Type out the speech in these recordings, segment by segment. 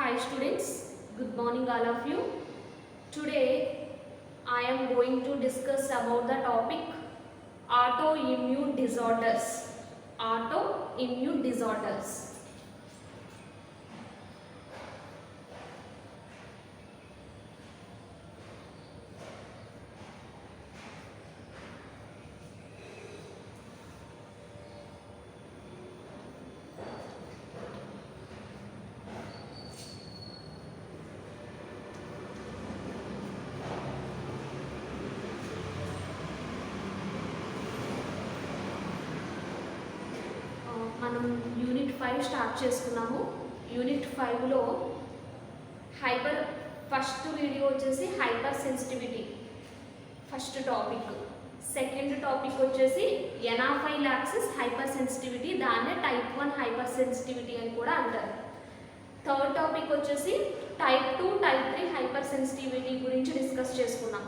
Hi students, good morning all of you. Today I am going to discuss about the topic autoimmune disorders. Autoimmune disorders. మనం unit 5 start చేసుకున్నాము. Unit 5లో first video వచ్చేసి hyper sensitivity first topic. Second topic వచ్చేసి ఎనాఫైలాక్సిస్ hyper sensitivity, దాన్నే type 1 hyper sensitivity అని కూడా అంటారు. Third topic వచ్చేసి type 2 type 3 hyper sensitivity గురించి డిస్కస్ చేసుకున్నాం.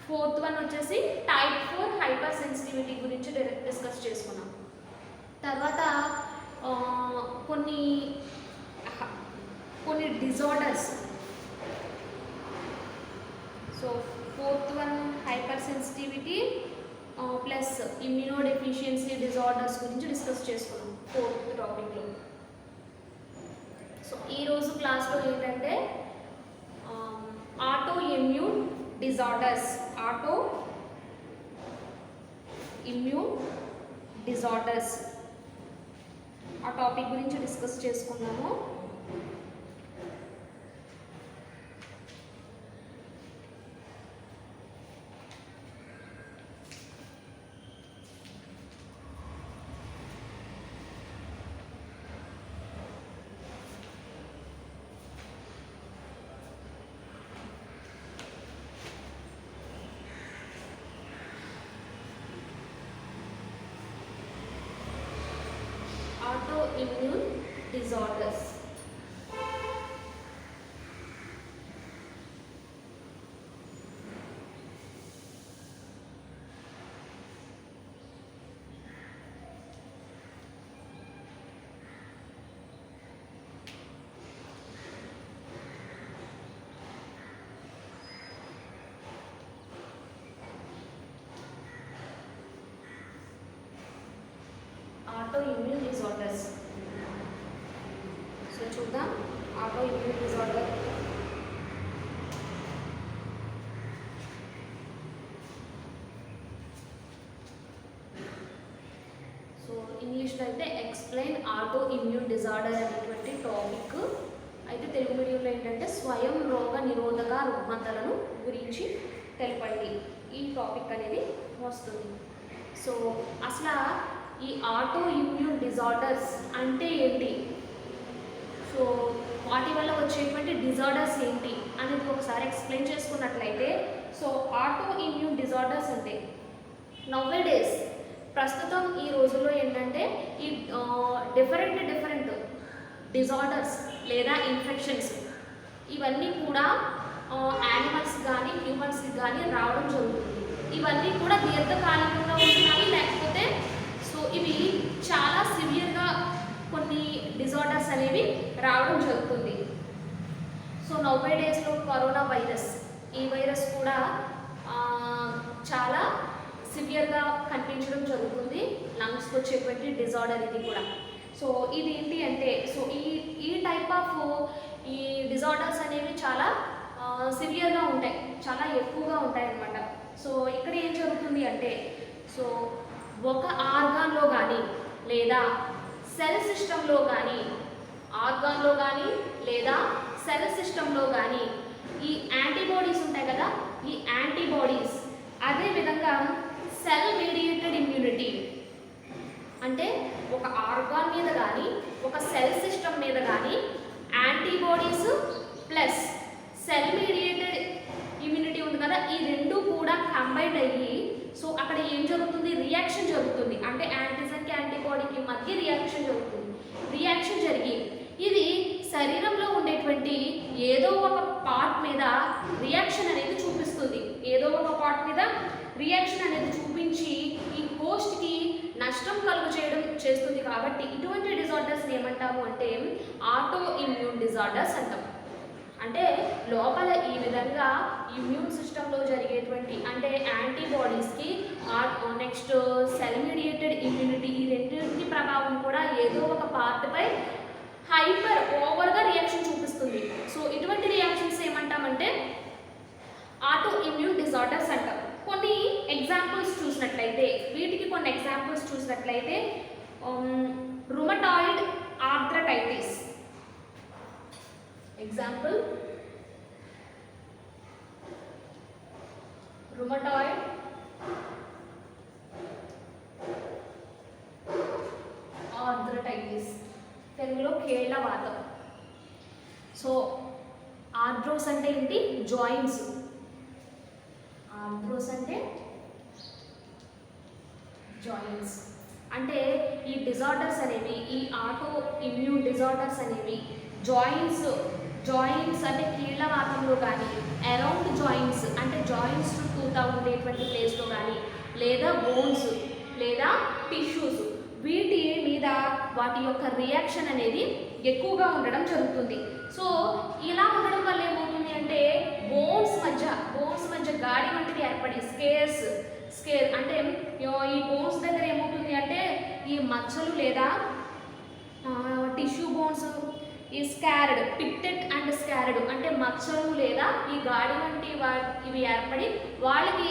ఫోర్త్ వన్ వచ్చేసి టైప్ 4 హైపర్ సెన్సిటివిటీ గురించి డిస్కస్ చేసుకున్నాం. తర్వాత కొన్ని disorders. So fourth one hyper sensitivity plus immuno deficiency disorders గురించి డిస్కస్ చేసుకున్నాం ఫోర్త్ టాపిక్లో. సో ఈరోజు క్లాస్లో ఏంటంటే auto immune disorders, auto immune disorders ఆ టాపిక్ గురించి డిస్కస్ చేసుకున్నాము. Autoimmune disorders. Autoimmune disorders. So చూద్దాం autoimmune disorder. సో ఇంగ్లీష్లో అయితే ఎక్స్ప్లెయిన్ autoimmune disorder అనేటువంటి టాపిక్. అయితే తెలుగు మీడియంలో ఏంటంటే స్వయం రోగ నిరోధక రుగ్మతలను గురించి తెలపండి ఈ టాపిక్ అనేది వస్తుంది. సో అసలు ఈ ఆటోఇమ్యూన్ డిజార్డర్స్ అంటే ఏంటి, సో వాటి వల్ల వచ్చేటువంటి డిజార్డర్స్ ఏంటి అనేది ఒకసారి ఎక్స్ప్లెయిన్ చేసుకున్నట్లయితే, సో ఆటోఇమ్యూన్ డిజార్డర్స్ అంటే నౌవేడేస్ ప్రస్తుతం ఈ రోజుల్లో ఏంటంటే ఈ డిఫరెంట్ డిజార్డర్స్ లేదా ఇన్ఫెక్షన్స్ ఇవన్నీ కూడా యానిమల్స్ కానీ హ్యూమన్స్కి కానీ రావడం జరుగుతుంది. ఇవన్నీ కూడా దీర్ఘకాలికంగా ఉంటున్నాయి, లేకపోతే సో ఇవి చాలా సివియర్గా కొన్ని డిజార్డర్స్ అనేవి రావడం జరుగుతుంది. సో నౌవే డేస్లో కరోనా వైరస్, ఈ వైరస్ కూడా చాలా సివియర్గా కనిపించడం జరుగుతుంది. లంగ్స్కి వచ్చేటువంటి డిజార్డర్ ఇది కూడా. సో ఇది ఏంటి అంటే, సో ఈ టైప్ ఆఫ్ ఈ డిజార్డర్స్ అనేవి చాలా సివియర్గా ఉంటాయి, చాలా ఎక్కువగా ఉంటాయి అన్నమాట. సో ఇక్కడ ఏం జరుగుతుంది అంటే, సో ఒక ఆర్గాన్లో కానీ లేదా సెల్ సిస్టంలో కానీ, ఆర్గాన్లో కానీ లేదా సెల్ సిస్టంలో కానీ ఈ యాంటీబాడీస్ ఉంటాయి కదా, ఈ యాంటీబాడీస్ అదేవిధంగా సెల్ మీడియేటెడ్ ఇమ్యూనిటీ అంటే ఒక ఆర్గాన్ మీద కానీ ఒక సెల్ సిస్టమ్ మీద కానీ antibodies plus cell mediated immunity ఉంది కదా, ఈ రెండు కూడా కంబైన్ అయ్యి సో అక్కడ ఏం జరుగుతుంది, రియాక్షన్ జరుగుతుంది. అంటే యాంటీజన్కి యాంటీబాడీకి మధ్య రియాక్షన్ జరుగుతుంది. రియాక్షన్ జరిగి ఇది శరీరంలో ఉండేటువంటి ఏదో ఒక పార్ట్ మీద రియాక్షన్ అనేది చూపిస్తుంది. ఏదో ఒక పార్ట్ మీద రియాక్షన్ అనేది చూపించి ఈ హోస్ట్కి నష్టం కలుగు చేస్తుంది. కాబట్టి ఇటువంటి డిజార్డర్స్ ఏమంటారు ఏమంటాము అంటే ఆటో ఇమ్యూన్ డిజార్డర్స్ అంటాం. అంటే లోపల ఈ విధంగా ఇమ్యూన్ సిస్టంలో జరిగేటువంటి అంటే యాంటీబాడీస్కి నెక్స్ట్ సెల్ మీడియేటెడ్ ఇమ్యూనిటీ ఈ రెండింటి ప్రభావం కూడా ఏదో ఒక పార్ట్పై హైపర్ ఓవర్గా రియాక్షన్ చూపిస్తుంది. సో ఇటువంటి రియాక్షన్స్ ఏమంటామంటే ఆటో ఇమ్యూన్ డిజార్డర్స్ అంటాం. కొన్ని ఎగ్జాంపుల్స్ చూసినట్లయితే rheumatoid arthritis. Example rheumatoid arthritis, తెలుగులో కేళ్లవాతం. సో ఆర్థ్రోస్ అంటే ఏంటి? జాయింట్స్. ఆర్థ్రోస్ అంటే జాయింట్స్. అంటే ఈ డిజార్డర్స్ అనేవి, ఈ ఆటో ఇమ్యూన్ డిజార్డర్స్ అనేవి జాయింట్స్ అంటే కీళ్ళవాతంలో కానీ, అరౌండ్ జాయింట్స్ అంటే జాయింట్స్ చుట్టూతా ఉండేటువంటి ప్లేస్లో కానీ, లేదా బోన్స్ లేదా టిష్యూస్ వీటి మీద వాటి యొక్క రియాక్షన్ అనేది ఎక్కువగా ఉండడం జరుగుతుంది. సో ఇలా ఉండడం వల్ల ఏమవుతుంది అంటే బోన్స్ మధ్య గాడి వంటిది ఏర్పడి స్కేర్ అంటే ఈ బోన్స్ దగ్గర ఏమవుతుంది అంటే ఈ మచ్చలు లేదా టిష్యూ బోన్స్ ఈ స్కార్డ్, పిక్టెడ్ అండ్ స్కార్డ్ అంటే మచ్చలు లేదా ఈ గాడి వంటి ఇవి ఏర్పడి వాళ్ళకి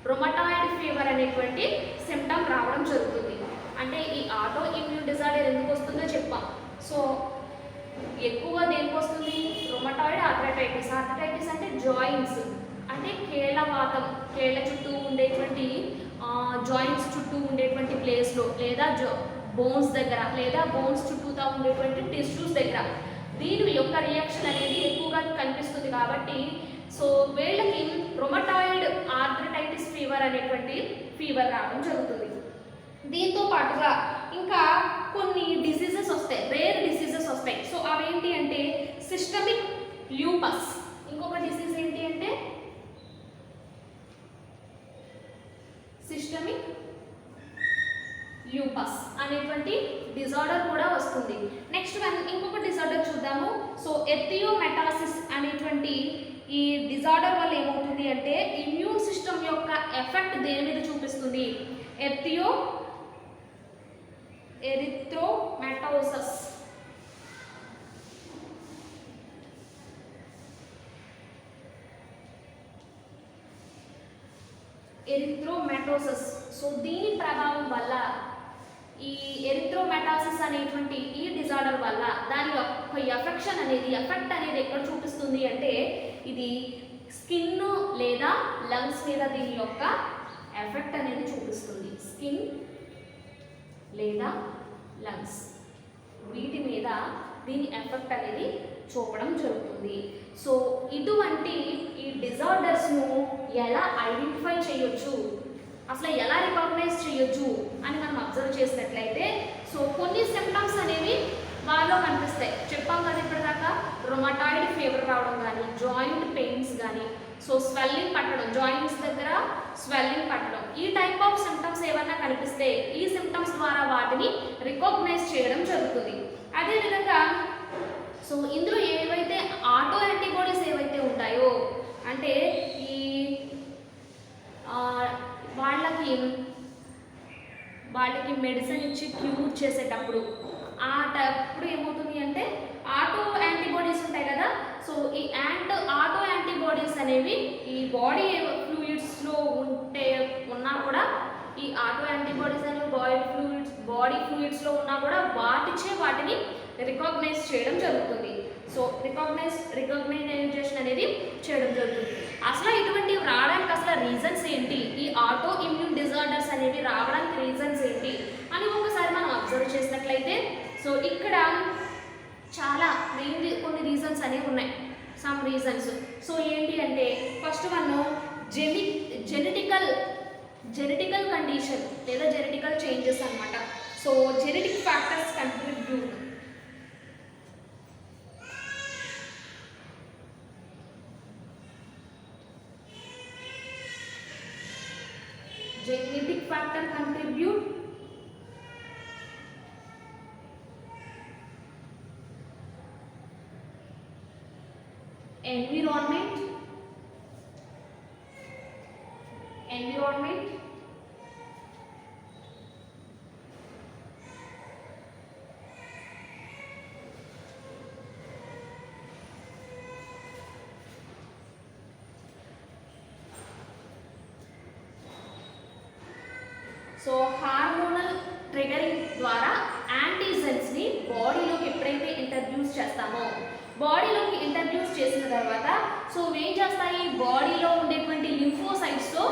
రుమటాయిడ్ ఫీవర్ అనేటువంటి సిమ్టమ్ రావడం జరుగుతుంది. అంటే ఈ ఆటో ఇమ్యూన్ డిజార్డర్ ఎందుకు వస్తుందో చెప్పాం. సో ఎక్కువ దేనికి వస్తుంది? Rheumatoid arthritis. ఆర్థరైటిస్ అంటే జాయింట్స్ అంటే కేళ్లవాతం, కేళ్ల చుట్టూ ఉండేటువంటి జాయింట్స్ చుట్టూ ఉండేటువంటి ప్లేస్లో లేదా బోన్స్ దగ్గర లేదా బోన్స్ చుట్టూతా ఉండేటువంటి టిష్యూస్ దగ్గర దీని యొక్క రియాక్షన్ అనేది ఎక్కువగా కనిపిస్తుంది. కాబట్టి సో వీళ్ళకి రుమటాయిడ్ ఆర్థరైటిస్ ఫీవర్ అనేటువంటి ఫీవర్ రావడం జరుగుతుంది. దీంతో పాటుగా ఇంకా కొన్ని డిసీజెస్ వస్తాయి, రేర్ డిసీజెస్ వస్తాయి. సో అవేంటి అంటే సిస్టమిక్ ల్యూపస్. ఇంకొక డిసీజ్ ఏంటి అంటే సిస్టమిక్ ల్యూపస్ అనేటువంటి డిజార్డర్ కూడా వస్తుంది. నెక్స్ట్ ఇంకొక డిజార్డర్ చూద్దాము. సో ఎథియోమెటాసిస్ అనేటువంటి ఈ డిజార్డర్ వల్ల ఏమవుతుంది అంటే ఇమ్యూన్ సిస్టమ్ యొక్క ఎఫెక్ట్ దేని మీద చూపిస్తుంది? ఎరిథ్రోమెటోసిస్. సో దీని ప్రభావం వల్ల ఈ ఎరిథ్రోమెటాసిస్ అనేటువంటి ఈ డిజార్డర్ వల్ల దాని యొక్క ఎఫెక్ట్ అనేది ఎక్కడ చూపిస్తుంది అంటే ఇది స్కిన్ లేదా లంగ్స్ మీద దీని యొక్క ఎఫెక్ట్ అనేది చూపిస్తుంది. స్కిన్ లేదా లంగ్స్ వీటి మీద దీని ఎఫెక్ట్ అనేది చూపడం జరుగుతుంది. సో ఇటువంటి ఈ డిజార్డర్స్ను ఎలా ఐడెంటిఫై చేయొచ్చు, అసలు ఎలా రికగ్నైజ్ చేయొచ్చు అని మనం అబ్జర్వ్ చేసినట్లయితే సో కొన్ని సిమ్టమ్స్ అనేవి వాళ్ళలో కనిపిస్తాయి. చెప్పాం కదా ఇప్పటిదాకా రుమటాయిడ్ ఫీవర్ రావడం కానీ, జాయింట్ పెయిన్స్ కానీ, సో స్వెల్లింగ్ పట్టడం, జాయింట్స్ దగ్గర స్వెల్లింగ్ పట్టడం, ఈ టైప్ ఆఫ్ సిమ్టమ్స్ ఏమన్నా కనిపిస్తే ఈ సిమ్టమ్స్ ద్వారా వాటిని రికగ్నైజ్ చేయడం జరుగుతుంది. అదేవిధంగా సో ఇందులో ఏవైతే ఆటో యాంటీబాడీస్ ఏవైతే ఉంటాయో అంటే ఈ వాళ్ళకి మెడిసిన్ ఇచ్చి క్యూర్ చేసేటప్పుడు ఏమవుతుంది అంటే ఆటో యాంటీబాడీస్ ఉంటాయి కదా. సో ఈ ఆటో యాంటీబాడీస్ అనేవి ఈ బాడీ ఫ్లూయిడ్స్లో ఉన్నా కూడా ఈ ఆటో యాంటీబాడీస్ అనేవి బాడీ ఫ్లూయిడ్స్లో ఉన్నా కూడా వాటిని రికగ్నైజ్ చేయడం జరుగుతుంది. సో రికగ్నైజేషన్ అనేది చేయడం జరుగుతుంది. అసలు ఇటువంటివి రావడానికి అసలు రీజన్స్ ఏంటి, ఈ ఆటో ఇమ్యూన్ డిజార్డర్స్ అనేవి రావడానికి రీజన్స్ ఏంటి అని ఒకసారి మనం అబ్జర్వ్ చేసినట్లయితే సో ఇక్కడ చాలా మెయిన్లీ కొన్ని రీజన్స్ అనేవి ఉన్నాయి. Some reasons. సో ఏంటి అంటే ఫస్ట్ వన్ జెనెటికల్ కండిషన్ లేదా జెనెటికల్ చేంజెస్ అన్నమాట. So genetic factors contribute. Genetic factor contribute environment, so hormonal triggering ద్వారా యాంటీజెన్స్ ని బాడీలోకి ఎప్పుడైతే ఇంట్రడ్యూస్ చేస్తామో, బాడీలోకి ఇంట్రడ్యూస్ చేసిన తర్వాత సో ఏం చేస్తాయి, బాడీలో ఉండేటువంటి లింఫోసైట్స్తో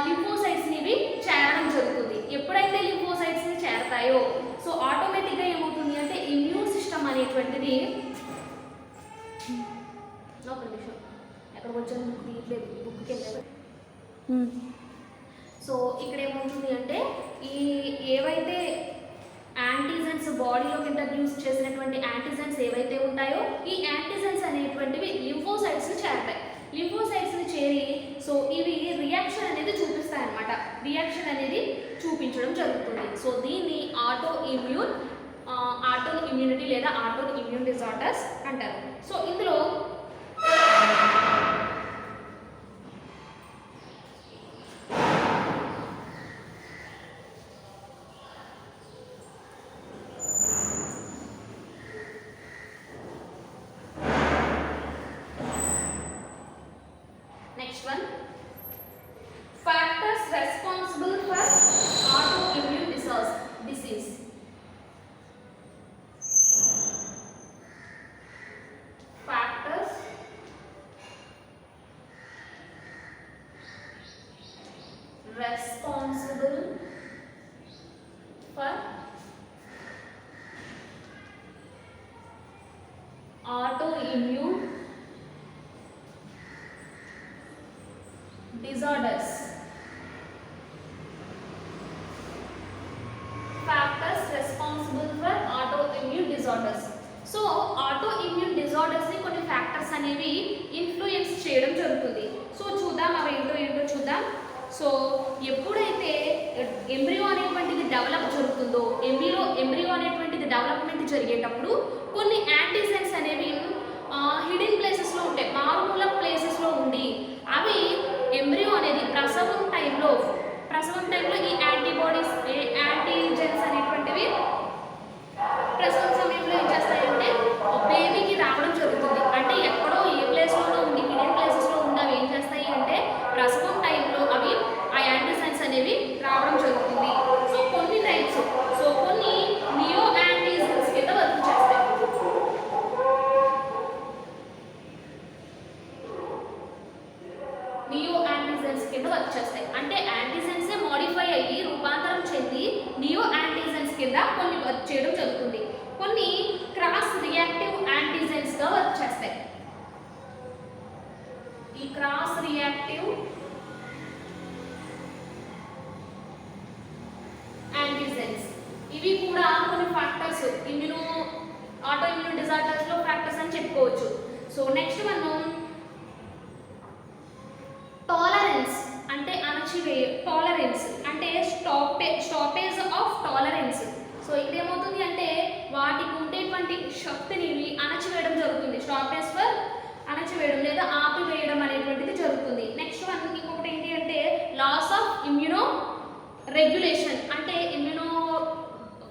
లింఫోసైట్స్ని ఇవి చేరడం జరుగుతుంది. ఎప్పుడైతే లింఫోసైట్స్ని చేరతాయో సో ఆటోమేటిక్గా ఏమవుతుంది అంటే ఇమ్యూన్ సిస్టమ్ అనేటువంటిది ఒక నిమిషం ఎక్కడ కొంచెం బుక్ తీయట్లేదు, బుక్కి వెళ్ళారు. సో ఇక్కడ ఏమవుతుంది అంటే ఈ ఏవైతే యాంటీజెన్స్ బాడీలోకి ఇంట్రడ్యూస్ చేసినటువంటి యాంటీజెన్స్ ఏవైతే ఉంటాయో ఈ యాంటీజెన్స్ అనేటువంటివి లింఫోసైట్స్ని చేరతాయి. లింఫోసైట్స్ని చేరి సో ఇవి రియాక్షన్ అనేది చూపిస్తాయి అన్నమాట. రియాక్షన్ అనేది చూపించడం జరుగుతుంది. సో దీన్ని ఆటో ఇమ్యూనిటీ లేదా ఆటో ఇమ్యూన్ డిజార్డర్స్ అంటారు. సో ఇందులో next one, factors responsible for autoimmune disease. Factors responsible for autoimmune disorders. Factors responsible for autoimmune disorders. So autoimmune disorders ని కొన్ని ఫ్యాక్టర్స్ అనేవి ఇన్ఫ్లుయెన్స్ చేయడం జరుగుతుంది. సో చూద్దాం అవి ఏంటో చూద్దాం. సో ఎప్పుడైతే ఎంబ్రియో అనేటువంటిది డెవలప్ జరుగుతుందో, ఎంబ్రియో అనేటువంటిది డెవలప్మెంట్ జరిగేటప్పుడు కొన్ని యాంటీజెన్స్ అనేవి హిడెన్ ప్లేసెస్లో ఉంటాయి, మారుమూల ప్లేసెస్లో ఉండి అవి ఎంబ్రియో అనేది ప్రసవం టైంలో ఈ యాంటీజెన్స్ అనేటువంటివి ప్రసవం సమయంలో ఏం చేస్తాయంటే బేబీకి రావడం జరుగుతుంది. అంటే ఎక్కడో ఏ ప్లేస్లోనో ఉండి హిడెన్ ప్లేసెస్లో ఉండి అవి ఏం చేస్తాయి అంటే ప్రసవం టైంలో అవి ఆ యాంటీజెన్స్ అనేవి రావడం జరుగుతుంది. సో కొన్ని టైప్స్, సో కొన్ని నియో యాంటీజెన్స్ కింద వర్క్ చేస్తాయి. నియో యాంటీజెన్స్ కింద వర్క్ చేస్తాయి. అంటే యాంటీజెన్సే మోడిఫై అయ్యి రూపాంతరం చెంది నియో యాంటీజెన్స్ కింద కొన్ని వర్క్ చేయడం జరుగుతుంది. కొన్ని క్రాస్ రియాక్టివ్ యాంటీజెన్స్ గా వర్క్ చేస్తాయి. ఈ క్రాస్ రియాక్టివ్ యాంటీజెన్స్ ఇవి కూడా కొన్ని ఫ్యాక్టర్స్ ఆటోఇమ్యూన్ డిజార్డర్స్ లో ఫ్యాక్టర్స్ అని చెప్పుకోవచ్చు. సో నెక్స్ట్ మనం టాలరెన్స్ అంటే టాలరెన్స్ అంటే స్టాపేజ్ ఆఫ్ టాలరెన్స్. సో ఇక్కడ ఏమవుతుంది అంటే వాటికి ఉండేటువంటి శక్తిని అణచివేయడం జరుగుతుంది. స్టాపేజ్ ఫర్ అణచివేయడం లేదా ఆపివేయడం అనేటువంటిది జరుగుతుంది. నెక్స్ట్ వన్ ఇంకొకటి ఏంటి అంటే లాస్ ఆఫ్ ఇమ్యూనో రెగ్యులేషన్ అంటే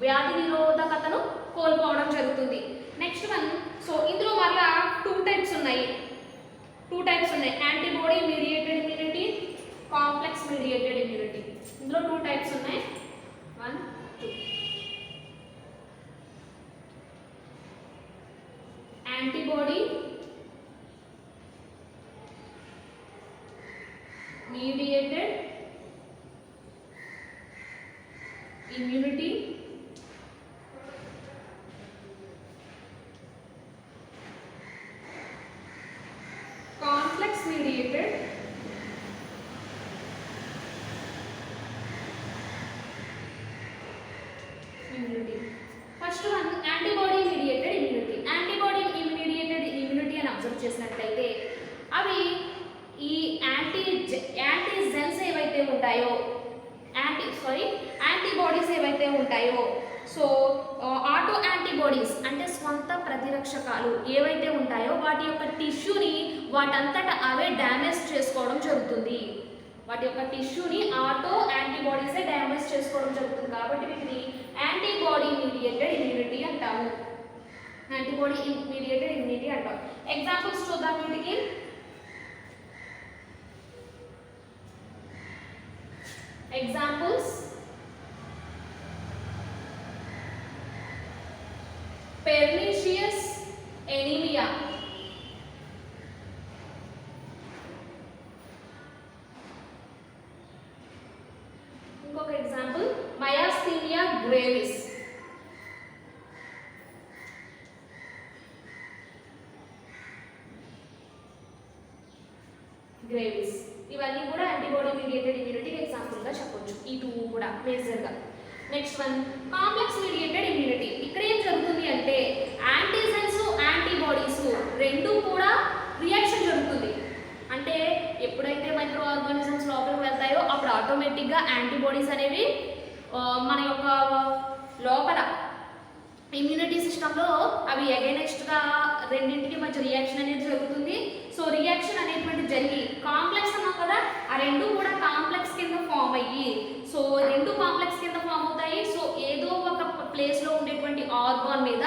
వ్యాధి నిరోధకతను కోల్పోవడం జరుగుతుంది. నెక్స్ట్ వన్ సో ఇందులో మళ్ళా టూ టైప్స్ ఉన్నాయి. Antibody mediated immunity, complex mediated immunity. ఇందులో టూ టైప్స్ ఉన్నాయి. 1, 2. Antibody mediated immunity, complex mediated immunity. First one antibody mediated immunity. Antibody mediated immunity అని అబ్జర్వ్ చేసినట్లయితే అవి ఈ యాంటీజెన్స్ ఏవైతే ఉంటాయో యాంటీబాడీస్ ఏవైతే ఉంటాయో సో సో ఆటో యాంటీబాడీస్ అంటే స్వంత ప్రతిరక్షకాలు ఏవైతే ఉంటాయో వాటి యొక్క టిష్యూని వాటంతట అవే డ్యామేజ్ చేసుకోవడం జరుగుతుంది. వాటి యొక్క టిష్యూని ఆటో యాంటీబాడీసే డ్యామేజ్ చేసుకోవడం జరుగుతుంది. కాబట్టి వీటిని యాంటీబాడీ మీడియేటెడ్ ఇమ్యూనిటీ అంటాము. యాంటీబాడీ మీడియేటెడ్ ఇమ్యూనిటీ అంటాం. ఎగ్జాంపుల్స్ చూద్దాం వీటికి. ఎగ్జాంపుల్స్ pernicious anemia, ఇంకొక ఎగ్జాంపుల్ myasthenia gravis, ఇవన్నీ కూడా యాంటీబాడీ మీడియేటెడ్ ఇమ్యూనిటీకి ఎగ్జాంపుల్ గా చెప్పొచ్చు. ఈ టూ కూడా మేజర్ గా. Next one complex mediated immunity. ఇక్కడ ఏం జరుగుతుంది అంటే యాంటీజెన్స్ యాంటీబాడీస్ రెండు కూడా రియాక్షన్ జరుగుతుంది. అంటే ఎప్పుడైతే మైక్రో ఆర్గానిజమ్స్ లోపలికి వెళ్తాయో అప్పుడు ఆటోమేటిక్గా యాంటీబాడీస్ అనేవి మన యొక్క లోపల ఇమ్యూనిటీ సిస్టంలో అవి అగైనెస్ట్గా రెండింటికి మధ్య రియాక్షన్ అనేది జరుగుతుంది. సో రియాక్షన్ అనేటువంటి జరిగి కాంప్లెక్స్ అన్నాం కదా, ఆ రెండు కూడా కాంప్లెక్స్ కింద ఫామ్ అయ్యి సో రెండు కాంప్లెక్స్ కింద ఫామ్ అవుతాయి. సో ఏదో ఒక ప్లేస్లో ఉండేటువంటి ఆర్గాన్ మీద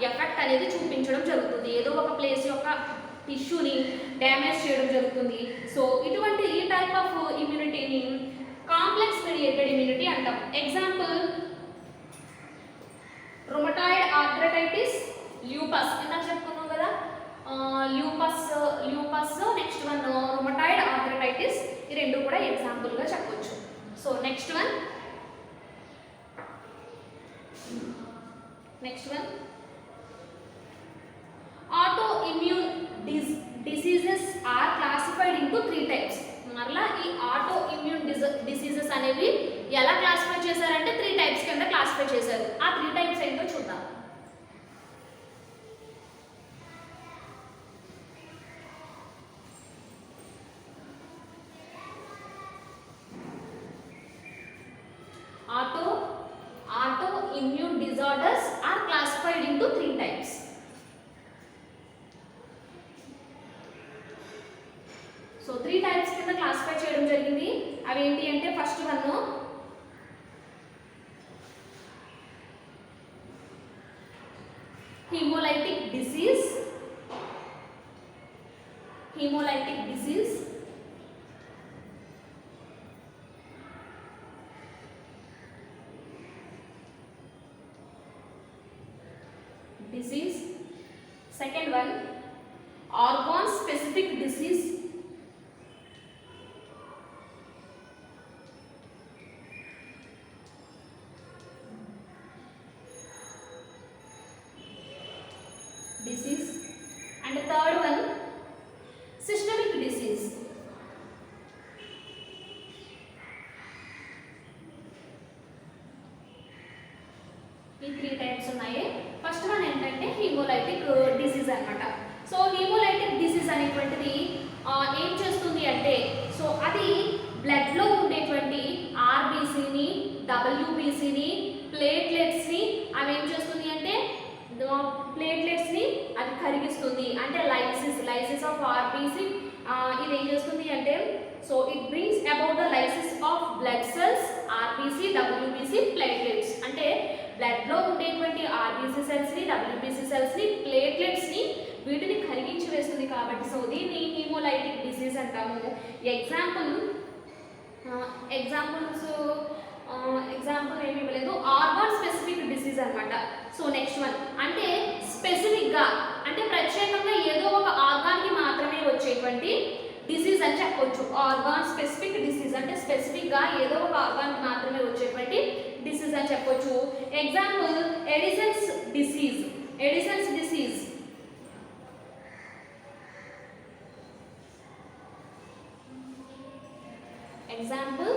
ఎఫెక్ట్ అనేది చూపించడం జరుగుతుంది. ఏదో ఒక ప్లేస్ యొక్క టిష్యూని డ్యామేజ్ చేయడం జరుగుతుంది. సో ఇటువంటి ఈ టైప్ ఆఫ్ ఇమ్యూనిటీని కాంప్లెక్స్ మీడియేటెడ్ ఇమ్యూనిటీ అంటాం. Example rheumatoid arthritis, lupus. ఇందాక చెప్పుకున్నాం కదా lupus next one rheumatoid arthritis. ఈ రెండు కూడా ఎగ్జాంపుల్గా చెప్పొచ్చు. So next one auto immune diseases are classified into 3 types. మరలా ఈ ఆటో ఇమ్యూన్ డిసీజెస్ అనేవి ఎలా క్లాసిఫై చేశారంటే 3 types కింద క్లాసిఫై చేశారు. ఆ 3 types ఏంటో చూద్దాం. Autoimmune disorders are classified into 3 types. So 3 types కింద క్లాసిఫై చేయడం జరిగింది. అవి ఏంటి అంటే first one haemolytic disease. Second one organ specific disease. And the third one systemic disease. ఈ 3 types ఉన్నాయి. ఫస్ట్ వన్ ఏంటంటే హీమోలైటిక్ డిసీజ్ అన్నమాట. సో హీమోలైటిక్ డిసీజ్ అనేటువంటిది ఏం చేస్తుంది అంటే సో అది బ్లడ్లో ఉండేటువంటి ఆర్బీసీని, డబ్ల్యూబీసీని, ప్లేట్లెట్స్ని అవి ఏం చేస్తుంది అంటే ప్లేట్లెట్స్ని అది కరిగిస్తుంది. అంటే లైసిస్ ఆఫ్ ఆర్బీసీ ఇది ఏం చేస్తుంది అంటే so it brings about the lysis of blood cells, RBC, WBC, platelets. అంటే బ్లడ్లో ఉండేటువంటి ఆర్బీసీ సెల్స్ని, డబ్ల్యూబీసీ సెల్స్ని, ప్లేట్లెట్స్ని వీటిని కరిగించి వేస్తుంది. కాబట్టి సో దీన్ని హీమోలైటిక్ డిసీజ్ అంటాము. ఎగ్జాంపుల్ ఏమి ఇవ్వలేదు. ఆర్గాన్ స్పెసిఫిక్ డిసీజ్ అనమాట. సో నెక్స్ట్ వన్ అంటే స్పెసిఫిక్గా అంటే ప్రత్యేకంగా ఏదో ఒక ఆర్గాన్కి మాత్రమే వచ్చేటువంటి డిసీజ్ అని చెప్పొచ్చు. ఆర్గాన్ స్పెసిఫిక్ డిసీజ్ అంటే స్పెసిఫిక్గా ఏదో ఒక ఆర్గాన్కి మాత్రమే వచ్చేటువంటి డిసీజ్ అని చెప్పొచ్చు. Example Addison's disease. Example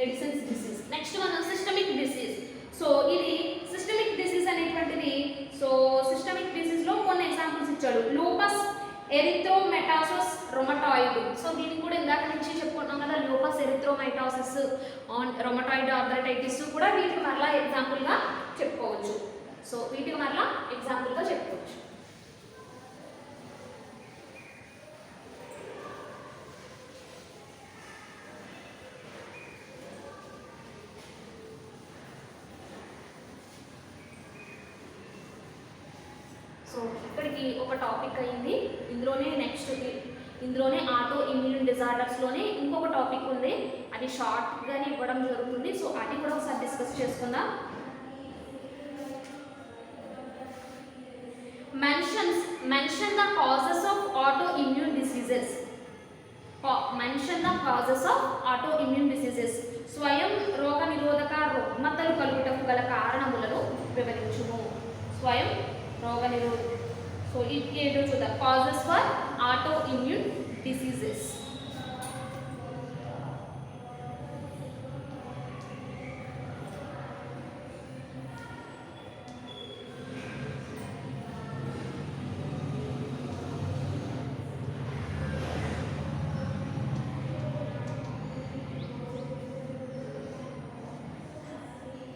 Addison's disease. Next one systemic disease. So ఇది సిస్టమిక్ డిసీజ్ అనేటువంటిది సో సిస్టమిక్ డిసీజ్లో కొన్ని ఎగ్జాంపుల్స్ ఇచ్చాడు. Lupus ఎరిథ్రోమెటాసిస్ rheumatoid. సో దీనికి కూడా ఇందాక నుంచి చెప్పుకుంటున్నాం కదా, లూపస్ ఎరిథ్రోమైటాసిస్, రొమటాయిడ్ ఆర్థరైటిస్ కూడా వీటికి మరలా ఎగ్జాంపుల్గా చెప్పుకోవచ్చు. సో వీటికి మరలా ఎగ్జాంపుల్గా చెప్పుకోవచ్చు. సో ఇక్కడికి ఒక టాపిక్ అయింది. ఇందులోనే ఆటో ఇమ్యూన్ డిజార్డర్స్లోనే ఇంకొక టాపిక్ ఉంది, అది షార్ట్గానే ఇవ్వడం జరుగుతుంది. సో అది కూడా ఒకసారి డిస్కస్ చేసుకుందాం. Mention the causes of auto immune diseases. Mention the causes of auto immune diseases. స్వయం రోగ నిరోధక రుగ్మతలు కలుగుటకు గల కారణములను వివరించుము. స్వయం రోగ నిరోధక. సో ఇది ఏంటో చూద్దాం. Causes for auto immune diseases.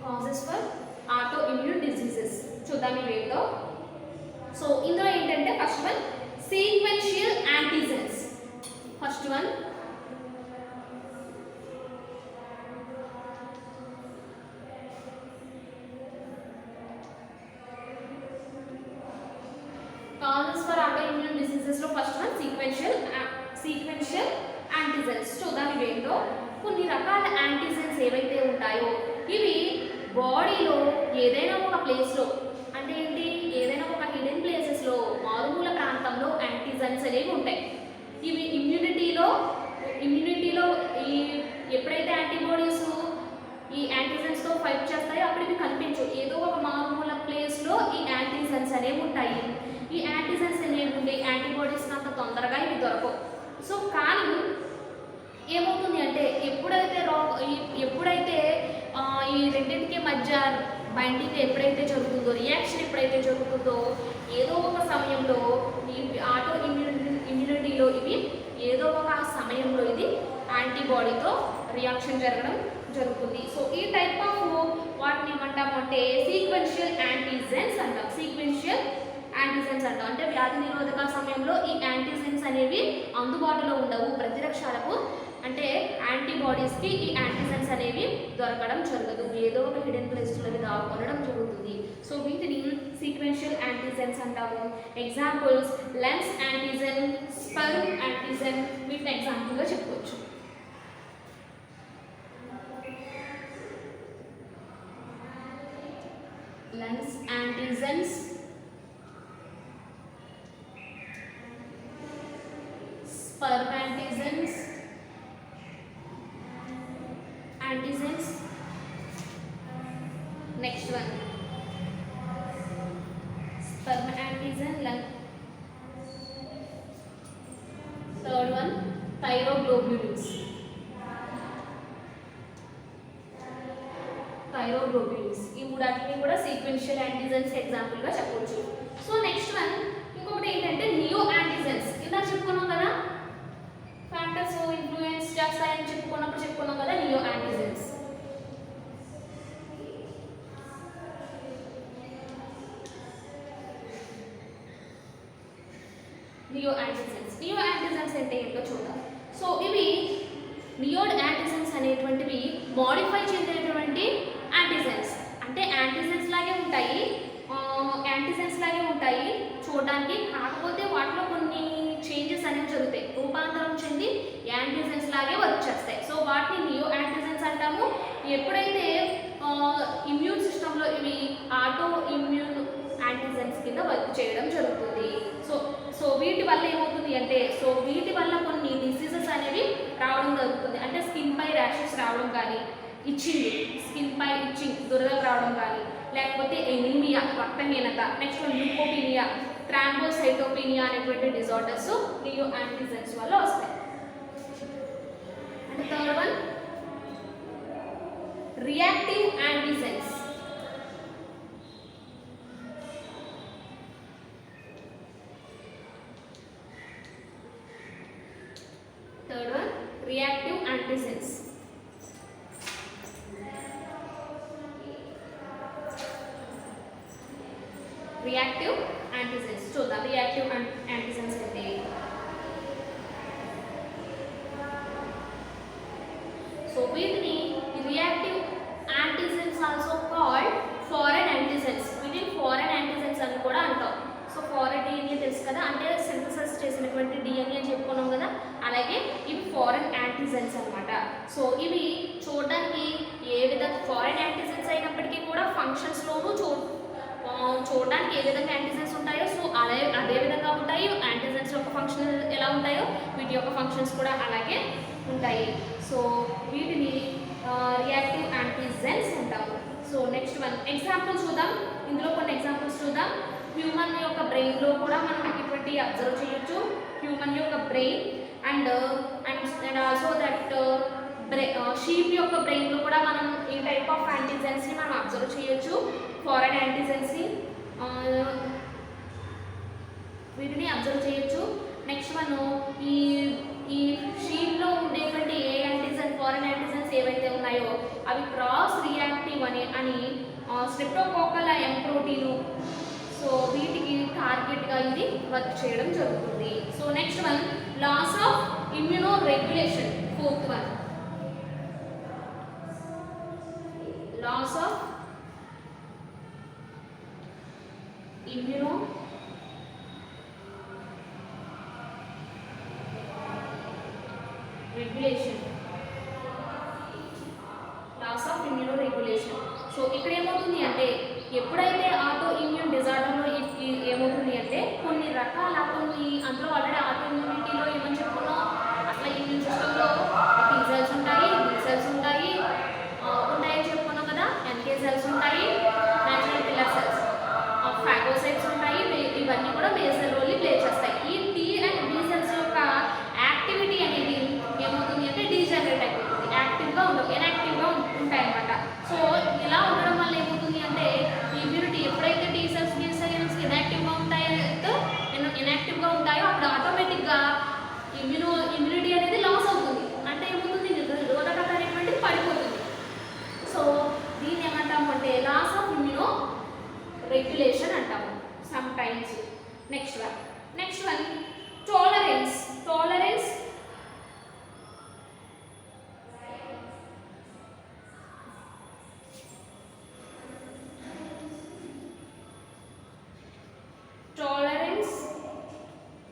Causes for auto immune diseases చూద్దాం ఈ వేలో. సో ఇందులో ఏంటంటే first one sequential antigens. First one causes for auto immune diseases లో ఫస్ట్ వన్ సీక్వెన్షియల్ యాంటీజెన్స్. చూద్దాం ఈ వేలో. కొన్ని రకాల యాంటీజెన్స్ ఏవైతే ఉంటాయో ఇవి బాడీలో ఏదైనా ఒక ప్లేస్లో, అంటే ఏంటి, ఏదైనా ఒక హిడెన్ ప్లేసెస్లో, మారుమూల ప్రాంతంలో యాంటీజెన్స్ అనేవి ఉంటాయి. ఇవి ఇమ్యూనిటీలో ఈ ఎప్పుడైతే యాంటీబాడీస్ ఈ యాంటీజెన్స్తో ఫైట్ చేస్తాయో అప్పుడు ఇవి కనిపించవు. ఏదో ఒక మారుమూల ప్లేస్లో ఈ యాంటీజెన్స్ అనేవి ఉంటాయి. ఈ యాంటీజెన్స్ అనేవి ఉండే యాంటీబాడీస్కి అంత తొందరగా ఇవి దొరకవు. సో కానీ ఏమవుతుంది అంటే ఎప్పుడైతే ఈ రెండింటికి మధ్య బైండింగ్ ఎప్పుడైతే జరుగుతుందో, రియాక్షన్ ఎప్పుడైతే జరుగుతుందో, ఏదో ఒక సమయంలో ఈ ఆటో ఇమ్యూనిటీలో ఇవి ఏదో ఒక సమయంలో ఇది యాంటీబాడీతో రియాక్షన్ జరగడం జరుగుతుంది. సో ఈ టైప్ ఆఫ్ వాటిని ఏమంటాము అంటే సీక్వెన్షియల్ యాంటీజెన్స్ అంటాం. సీక్వెన్షియల్ యాంటీజెన్స్ అంటాం. అంటే వ్యాధి నిరోధక సమయంలో ఈ యాంటీజెన్స్ అనేవి అందుబాటులో ఉండవు ప్రతిరక్షాలకు. అంటే యాంటీబాడీస్కి ఈ యాంటీజెన్స్ అనేవి దొరకడం జరగదు, ఏదో ఒక హిడెన్ ప్లేస్లో ఇవి దాక్కొనడం జరుగుతుంది. సో వీటిని సీక్వెన్షియల్ యాంటీజెన్స్ అంటాము. Examples lens antigen, sperm antigen, వీటిని ఎగ్జాంపుల్గా చెప్పుకోవచ్చు. Lens antigens, sperm antigens, next one sperm antigen, third one thyroglobulins. ఈ మూడాటిని కూడా సీక్వెన్షియల్ యాంటీజెన్స్ ఎగ్జాంపుల్ గా చెప్పొచ్చు. సో నెక్స్ట్ వన్ ఇంకొకటి ఏంటంటే నియో యాంటీజెన్స్. ఇందాక చెప్పుకున్నాం కదా, ఫ్యాక్టర్స్ ఇన్ఫ్లుయెన్స్ చేస్తాయని చెప్పుకున్నాం కదా నియో యాంటీజెన్స్. నియో యాంటీజెన్స్ అంటే ఏంటో చూద్దాం. సో ఇవి నియోడ్ యాంటీజెన్స్ అనేటువంటివి మోడిఫై చెందినటువంటి యాంటీజెన్స్. అంటే యాంటీజెన్స్ లాగే ఉంటాయి చూడడానికి, కాకపోతే వాటిలో కొన్ని చేంజెస్ అనేవి జరుగుతాయి, రూపాంతరం చెంది యాంటీజెన్స్ లాగే వర్క్ చేస్తాయి. సో వాటిని నియో యాంటీజెన్స్ అంటాము. ఎప్పుడైతే ఇమ్యూన్ సిస్టంలో ఇవి ఆటో ఇమ్యూన్ యాంటీజెన్స్ కింద వర్క్ చేయడం జరుగుతుంది. సో వీటి వల్ల ఏమవుతుంది అంటే, వీటి వల్ల కొన్ని డిసీజెస్ అనేవి రావడం జరుగుతుంది. అంటే స్కిన్ పై ర్యాషెస్ రావడం కానీ, స్కిన్ పై ఇచ్చింగ్ దురదలు రావడం కానీ, లేకపోతే ఎనీమియా రక్తహీనత, నెక్స్ట్ ల్యూకోపీనియా, థ్రాంబోసైటోపీనియా అనేటువంటి డిజార్డర్స్ నియో యాంటీజెన్స్ వల్ల వస్తాయి. And third one reactive antigens. Reactive antigens. Reactive antigens చూద్దాం. రియాక్టివ్ యాంటీజెన్స్ అంటే సో వీటిని reactive antigens also called foreign antigens. వీటిని ఫారెన్ యాంటీజెన్స్ అని కూడా అంటాం. సో ఫారెన్ డిఎన్ఏ తెలుసు కదా, అంటే సింథసిస్ చేసినటువంటి డిఎన్ఏ అని చెప్పుకున్నాం కదా, అలాగే ఇవి ఫారెన్ యాంటీజెన్స్ అనమాట. సో ఇవి చూడడానికి ఏ విధంగా ఫారెన్ యాంటీజెన్స్ అయినప్పటికీ కూడా ఫంక్షన్స్లోనూ చూడడానికి ఏ విధంగా యాంటీజెన్స్ ఉంటాయో సో అదే విధంగా ఉంటాయి. యాంటీజెన్స్ యొక్క ఫంక్షన్ ఎలా ఉంటాయో వీటి యొక్క ఫంక్షన్స్ కూడా అలాగే ఉంటాయి. సో వీటిని రియాక్టివ్ యాంటీజెన్స్ అంటాము. సో నెక్స్ట్ వన్ ఎగ్జాంపుల్ చూద్దాం. ఇందులో కొన్ని ఎగ్జాంపుల్స్ చూద్దాం. హ్యూమన్ యొక్క బ్రెయిన్లో కూడా మనం ఇటువంటి అబ్జర్వ్ చేయొచ్చు. హ్యూమన్ యొక్క brain and also that sheep యొక్క బ్రెయిన్లో కూడా మనం ఈ టైప్ ఆఫ్ యాంటీజెన్స్ని మనం అబ్జర్వ్ చేయొచ్చు. ఫారెన్ యాంటీజెన్స్ని వీటిని అబ్జర్వ్ చేయొచ్చు. నెక్స్ట్ వన్ ఈ షీప్లో ఉండేటువంటి ఏ యాంటీజెన్ ఫారెన్ యాంటీజెన్స్ ఏవైతే ఉన్నాయో అవి క్రాస్ రియాక్టివ్ అని స్ట్రెప్టోకోకల్ ఎం ప్రోటీను సో వీటికి టార్గెట్గా ఇది వర్క్ చేయడం జరుగుతుంది. So next one loss of immunoregulation. Fourth one loss of immunoregulation. Loss of immunoregulation. So ఇక్కడ ఏమవుతుంది అంటే ఎప్పుడైతే ఆటో ఇమ్యూన్ డిజార్డర్లో ఏమవుతుంది అంటే కొన్ని అందులో ఆల్రెడీ ఆటో ఇమ్యూనిటీలో ఏమని చెప్పుకున్నాం, అట్లా ఇమ్యూన్ సిస్టంలో టీ సెల్స్ ఉంటాయి, బి సెల్స్ ఉంటాయి ఉంటాయని చెప్పుకున్నాం కదా, ఎన్కే సెల్స్ ఉంటాయి, న్యాచురల్ కిల్లర్ సెల్స్, ఫాగోసైట్స్ ఉంటాయి. ఇవన్నీ కూడా మేజర్ రోల్ ప్లే చేస్తాయి. ఈ టీ అండ్ బి సెల్స్ యొక్క యాక్టివిటీ అనేది ఏమవుతుంది అంటే డీజనరేట్ అయిపోతుంది. యాక్టివ్గా ఉండవు, ఇన్యాక్టివ్గా ఉంటాయి అన్నమాట. సో ఇలా ఉండడం వల్ల ఏమవుతుంది అంటే ఇమ్యూనిటీ ఎప్పుడైతే టీ సెల్స్ బి సెల్స్ ఇన్యాక్టివ్గా ఉంటాయో అప్పుడు ఆటోమేటిక్గా ఇమ్యూనిటీ అనేది లాస్ అవుతుంది. అంటే ఏమవుతుంది నిరోధకత అనేటువంటి పడిపోతుంది. సో దీన్ని ఏమంటాము అంటే లాస్ ఆఫ్ ఇమ్యూనో రెగ్యులేషన్ అంటాము some times. Next one tolerance. Tolerance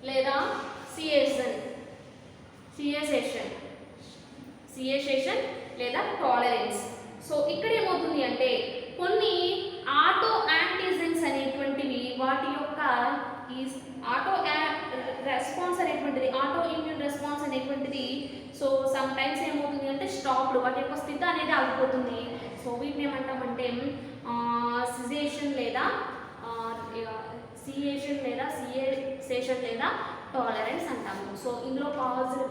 లేదా సియేషన్ లేదా టాలరెన్స్. సో ఇక్కడ ఏమవుతుంది అంటే కొన్ని ఆటో యాంటీజెన్స్ అనేటువంటివి వాటి యొక్క ఈ ఆటో రెస్పాన్స్ అనేటువంటిది ఆటో ఇమ్యూన్ రెస్పాన్స్ అనేటువంటిది సో సమ్ టైమ్స్ ఏమవుతుంది అంటే స్టాప్డ్, వాటి యొక్క స్థితి అనేది ఆగిపోతుంది. సో వీటిని ఏమంటామంటే సియేషన్ లేదా టాలరెన్స్ అంటాము. సో ఇందులో కాజ్డ్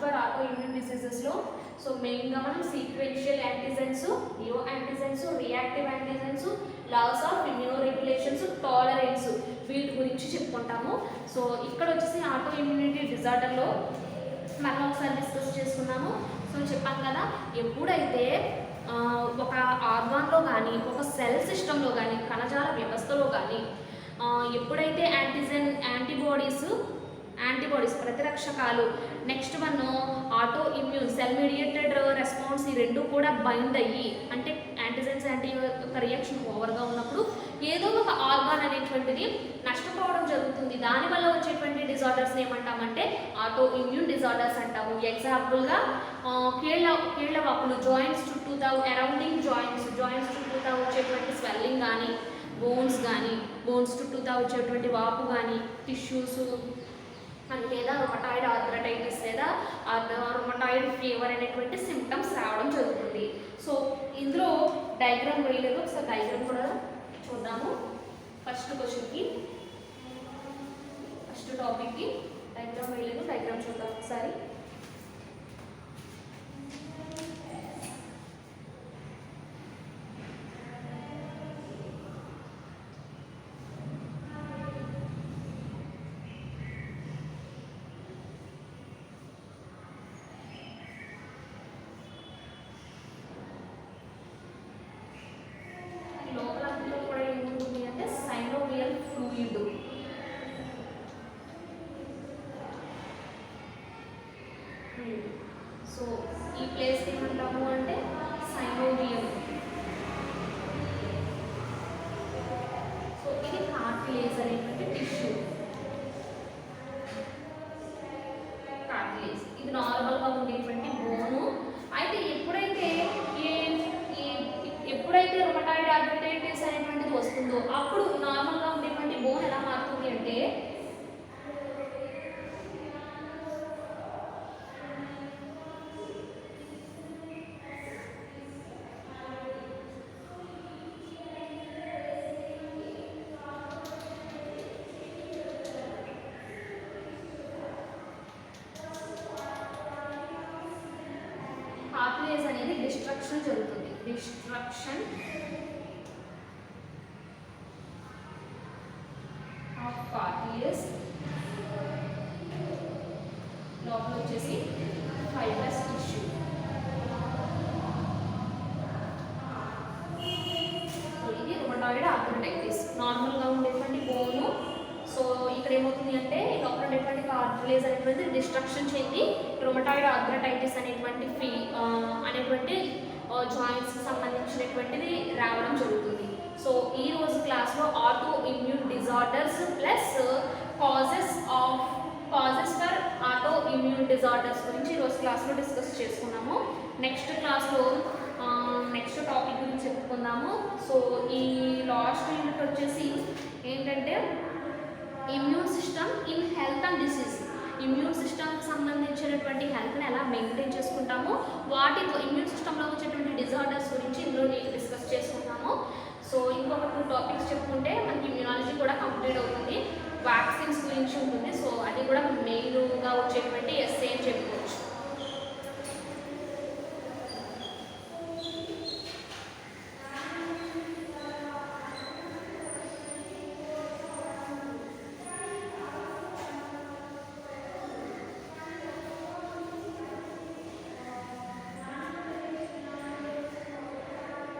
బై ఆటో ఇమ్యూన్ డిసీజెస్లో సో మెయిన్గా మనం sequential antigens, neo antigens, reactive antigens, loss of immuno regulations, tolerance వీటి గురించి చెప్పుకుంటాము. సో ఇక్కడ వచ్చేసి ఆటో ఇమ్యూనిటీ డిజార్డర్లో మనం ఒకసారి డిస్కస్ చేసుకున్నాము. సో చెప్పాను కదా, ఎప్పుడైతే ఒక ఆర్గాన్లో కానీ ఒక సెల్ సిస్టంలో కానీ కణజాల వ్యవస్థలో కానీ ఎప్పుడైతే యాంటీబాడీస్ ప్రతిరక్షకాలు, next one auto immune cell mediated response ఈ రెండు కూడా బైండ్ అయ్యి అంటే యాంటీజెన్స్ యొక్క రియాక్షన్ ఓవర్గా ఉన్నప్పుడు ఏదో ఒక ఆర్గాన్ అనేటువంటిది నష్టపోవడం జరుగుతుంది. దానివల్ల వచ్చేటువంటి డిజార్డర్స్ని ఏమంటామంటే ఆటో ఇమ్యూన్ డిజార్డర్స్ అంటాము. ఎగ్జాంపుల్గా కీళ్ళ వాపులు, జాయింట్స్ చుట్టూతా అరౌండింగ్ జాయింట్స్ చుట్టూతా వచ్చేటువంటి స్వెల్లింగ్ కానీ, బోన్స్ చుట్టూతా వచ్చేటువంటి వాపు కానీ, టిష్యూస్ లేదా రుమటాయిడ్ ఆర్థరైటిస్ లేదా రుమటాయిడ్ ఫీవర్ అనేటువంటి సిమ్టమ్స్ రావడం జరుగుతుంది. సో ఇందులో డయాగ్రామ్ వేయలేదు, ఒకసారి డయాగ్రామ్ కూడా చూద్దాము. ఫస్ట్ టాపిక్కి డయాగ్రామ్ వేయలేదు, డయాగ్రామ్ చూద్దాం ఒకసారి. ప్లేస్ ఏమంటాము అంటే సైనోవియం. సో ఇది కార్టిలేజ్ అనేటువంటి టిష్యూ. కార్టిలేజ్ ఇది నార్మల్గా ఉండేటువంటి బోను. అయితే ఎప్పుడైతే రొమటాయిడ్ ఆర్థరైటిస్ అనేటువంటిది వస్తుందో అప్పుడు నార్మల్గా ఉండేటువంటి బోన్ ఎలా మారుతుంది అంటే కార్టిలేజ్ అనేది డిస్ట్రక్షన్ జరుగుతుంది. Destruction of cartilage. లోపల వచ్చేసి ఫైబ్రస్ టిష్యూ. సో ఇది రొమటాయిడ్ ఆర్థరైటిస్ నార్మల్గా ఉండేటువంటి బోను. సో ఇక్కడ ఏమవుతుంది అంటే లోపల ఉండేటువంటి కార్టిలేజ్ అనేటువంటి డిస్ట్రక్షన్ చెంది రొమటాయిడ్ ఆర్థరైటిస్ అనేటువంటి జాయింట్స్కి సంబంధించినటువంటిది రావడం జరుగుతుంది. సో ఈ రోజు క్లాస్లో auto immune disorders plus causes for auto immune disorders గురించి ఈరోజు క్లాస్లో డిస్కస్ చేసుకున్నాము. నెక్స్ట్ క్లాస్లో నెక్స్ట్ టాపిక్ గురించి చెప్పుకుందాము. సో ఈ లాస్ట్ యూనిట్ వచ్చేసి ఏంటంటే immune system in health and disease. Immune సిస్టమ్కి సంబంధించినటువంటి హెల్త్ని ఎలా మెయింటైన్ చేసుకుంటామో వాటితో ఇమ్యూన్ సిస్టంలో వచ్చేటువంటి డిజార్డర్స్ గురించి ఇందులో నేను డిస్కస్ చేసుకుంటాము. సో ఇంకొక 2 టాపిక్స్ చెప్పుకుంటే మనకి ఇమ్యూనాలజీ కూడా కంప్లీట్ అవుతుంది. వ్యాక్సిన్స్ గురించి ఉంటుంది. సో అది కూడా మెయిన్గా వచ్చేటువంటి ఎస్ఏ అని చెప్పుకోవచ్చు.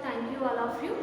Thank you all of you.